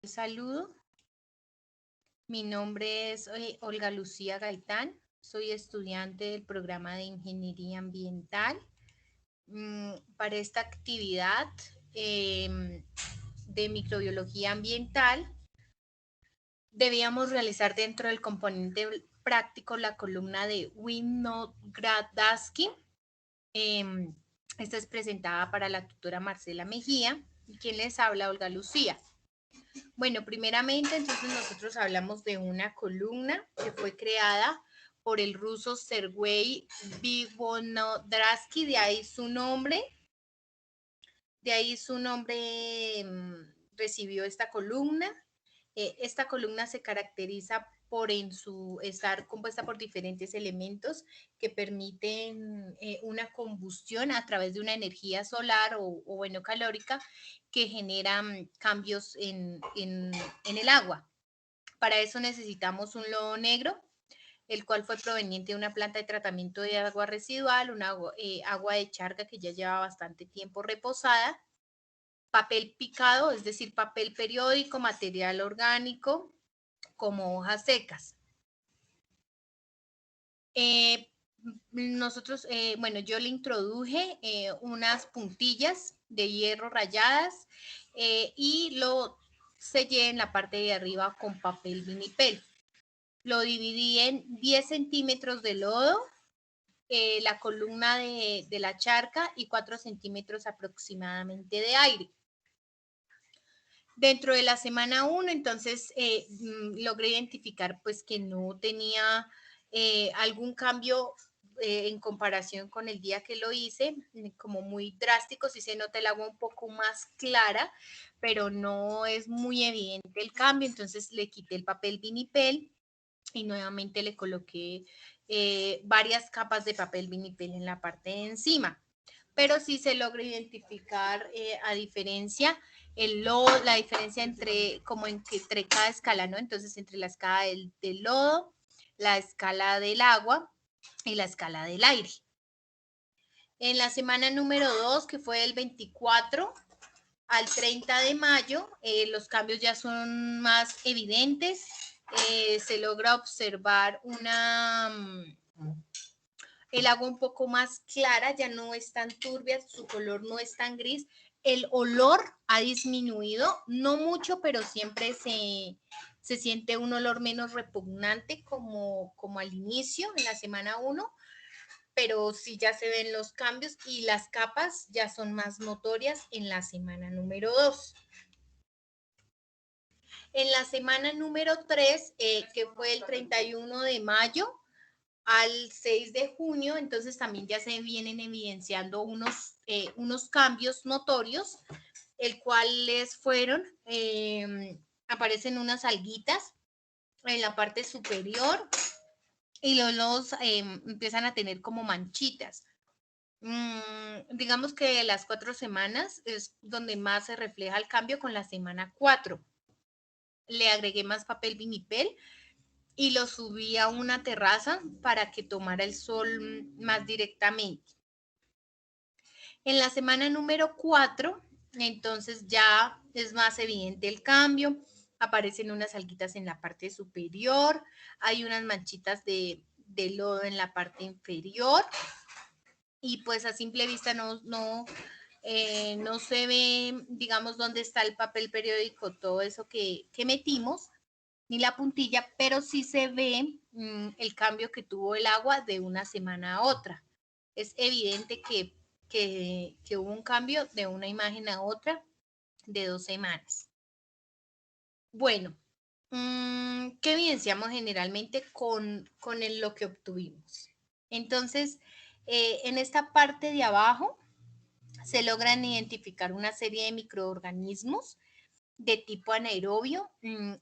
Saludo, mi nombre es Olga Lucía Gaitán, soy estudiante del programa de Ingeniería Ambiental. Para esta actividad de microbiología ambiental, debíamos realizar dentro del componente práctico la columna de Winogradaski. Esta es presentada para la tutora Marcela Mejía, y quien les habla, Olga Lucía. Bueno, primeramente, entonces nosotros hablamos de una columna que fue creada por el ruso Sergei Vigonodrasky, de ahí su nombre, recibió esta columna. Esta columna se caracteriza por estar compuesta por diferentes elementos que permiten una combustión a través de una energía solar o bueno, calórica que generan cambios en el agua. Para eso necesitamos un lodo negro, el cual fue proveniente de una planta de tratamiento de agua residual, agua de charca que ya lleva bastante tiempo reposada, papel picado, es decir, papel periódico, material orgánico, como hojas secas. Bueno, yo le introduje unas puntillas de hierro rayadas y lo sellé en la parte de arriba con papel vinipel. Lo dividí en 10 centímetros de lodo, la columna de la charca y 4 centímetros aproximadamente de aire. Dentro de la semana 1, entonces, logré identificar pues que no tenía algún cambio en comparación con el día que lo hice, como muy drástico, sí se nota el agua un poco más clara, pero no es muy evidente el cambio, entonces le quité el papel vinipel y nuevamente le coloqué varias capas de papel vinipel en la parte de encima. Pero sí se logra identificar a diferencia la diferencia entre cada escala, ¿no? Entonces, entre la escala del lodo, la escala del agua y la escala del aire. En la semana número 2, que fue del 24 al 30 de mayo, los cambios ya son más evidentes. Se logra observar el agua un poco más clara, ya no es tan turbia, su color no es tan gris. El olor ha disminuido, no mucho, pero siempre se siente un olor menos repugnante como al inicio, en la semana 1, pero sí ya se ven los cambios y las capas ya son más notorias en la semana número 2. En la semana número 3, que fue el 31 de mayo al 6 de junio, entonces también ya se vienen evidenciando unos cambios notorios, el cuales fueron, aparecen unas alguitas en la parte superior y los lodos empiezan a tener como manchitas. Digamos que las 4 semanas es donde más se refleja el cambio con la semana 4. Le agregué más papel vinipel y lo subí a una terraza para que tomara el sol más directamente. En la semana número 4, entonces ya es más evidente el cambio, aparecen unas alguitas en la parte superior, hay unas manchitas de lodo en la parte inferior y pues a simple vista no se ve, digamos, dónde está el papel periódico, todo eso que metimos, ni la puntilla, pero sí se ve el cambio que tuvo el agua de una semana a otra. Es evidente que hubo un cambio de una imagen a otra de 2 semanas. Bueno, ¿qué evidenciamos generalmente con lo que obtuvimos? Entonces, en esta parte de abajo se logran identificar una serie de microorganismos de tipo anaerobio,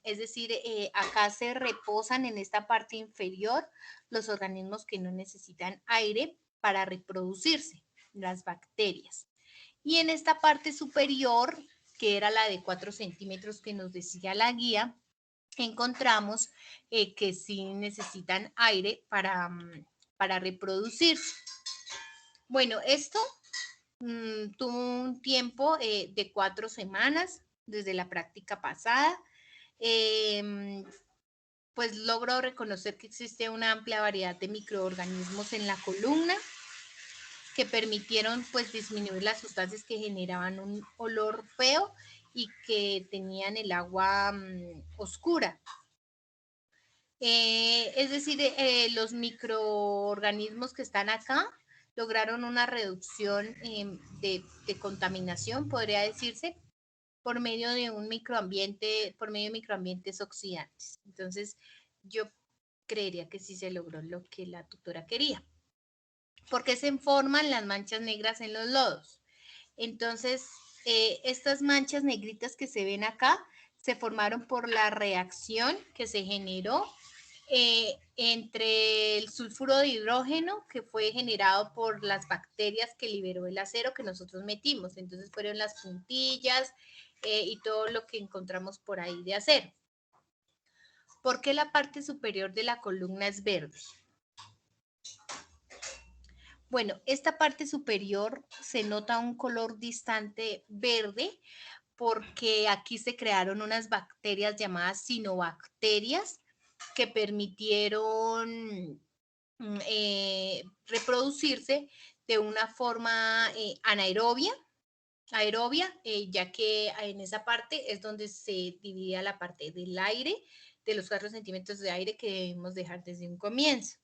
es decir, acá se reposan en esta parte inferior los organismos que no necesitan aire para reproducirse, las bacterias. Y en esta parte superior, que era la de 4 centímetros que nos decía la guía, encontramos que sí necesitan aire para reproducirse. Bueno, esto tuvo un tiempo de 4 semanas. desde la práctica pasada. Pues logro reconocer que existe una amplia variedad de microorganismos en la columna que permitieron pues disminuir las sustancias que generaban un olor feo y que tenían el agua oscura. Es decir, los microorganismos que están acá lograron una reducción de contaminación, podría decirse, por medio de un microambiente, por medio de microambientes oxidantes. Entonces, yo creería que sí se logró lo que la tutora quería. ¿Por qué se forman las manchas negras en los lodos? Entonces, estas manchas negritas que se ven acá se formaron por la reacción que se generó entre el sulfuro de hidrógeno que fue generado por las bacterias que liberó el acero que nosotros metimos. Entonces fueron las puntillas y todo lo que encontramos por ahí de acero. ¿Por qué la parte superior de la columna es verde? Bueno, esta parte superior se nota un color distante verde porque aquí se crearon unas bacterias llamadas cianobacterias que permitieron reproducirse de una forma anaerobia, ya que en esa parte es donde se dividía la parte del aire, de los 4 centímetros de aire que debemos dejar desde un comienzo.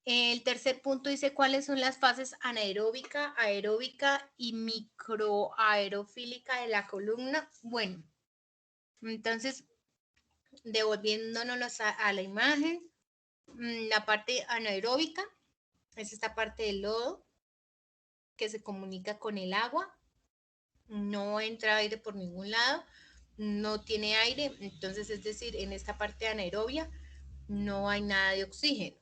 El tercer punto dice cuáles son las fases anaeróbica, aeróbica y microaerofílica de la columna. Bueno, entonces, devolviéndonos a la imagen, la parte anaeróbica es esta parte del lodo que se comunica con el agua, no entra aire por ningún lado, no tiene aire, entonces es decir, en esta parte anaerobia no hay nada de oxígeno.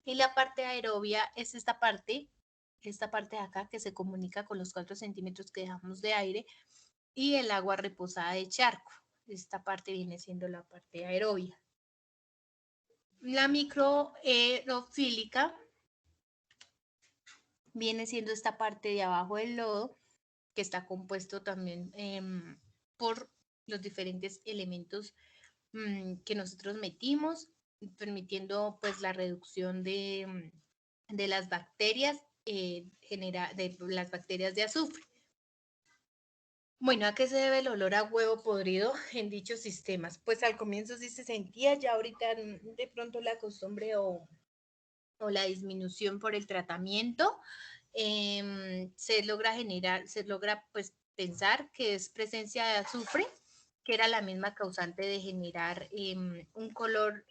Y la parte aerobia es esta parte de acá que se comunica con los 4 centímetros que dejamos de aire y el agua reposada de charco. Esta parte viene siendo la parte aerobia. La microaerofílica viene siendo esta parte de abajo del lodo que está compuesto también por los diferentes elementos que nosotros metimos, permitiendo pues la reducción de las bacterias, de las bacterias de azufre. Bueno, ¿a qué se debe el olor a huevo podrido en dichos sistemas? Pues al comienzo sí se sentía, ya ahorita de pronto la costumbre o la disminución por el tratamiento, se logra pues pensar que es presencia de azufre, que era la misma causante de generar un color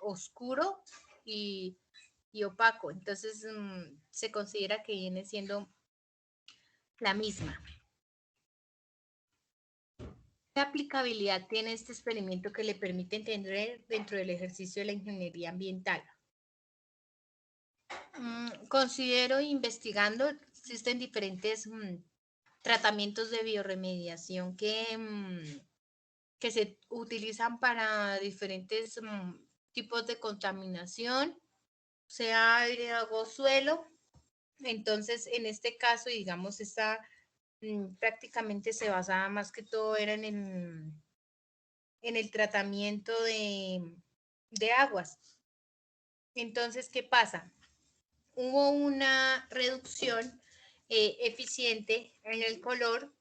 oscuro y opaco. Entonces se considera que viene siendo la misma. ¿Qué aplicabilidad tiene este experimento que le permite entender dentro del ejercicio de la ingeniería ambiental? Considero investigando, existen diferentes tratamientos de bioremediación que se utilizan para diferentes tipos de contaminación, sea aire, agua o suelo. Entonces, en este caso, digamos, prácticamente se basaba más que todo era en el tratamiento de aguas. Entonces, ¿qué pasa? Hubo una reducción eficiente en el color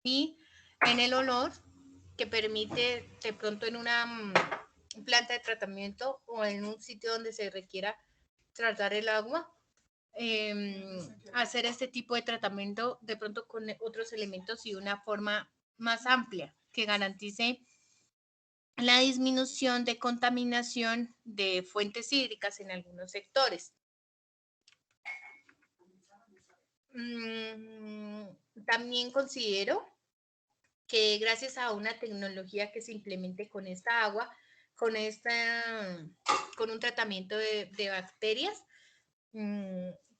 y en el olor que permite de pronto en una planta de tratamiento o en un sitio donde se requiera tratar el agua, hacer este tipo de tratamiento de pronto con otros elementos y una forma más amplia que garantice la disminución de contaminación de fuentes hídricas en algunos sectores. También considero que gracias a una tecnología que se implemente con esta agua, con un tratamiento de bacterias,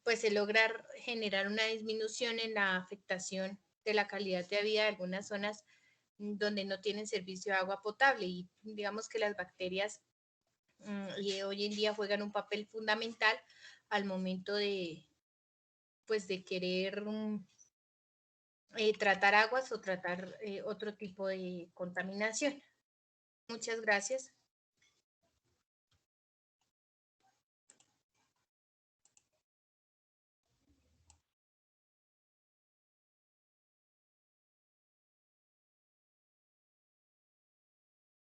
pues se logra generar una disminución en la afectación de la calidad de vida de algunas zonas donde no tienen servicio de agua potable y digamos que las bacterias hoy en día juegan un papel fundamental al momento de pues de querer tratar aguas o tratar otro tipo de contaminación. Muchas gracias.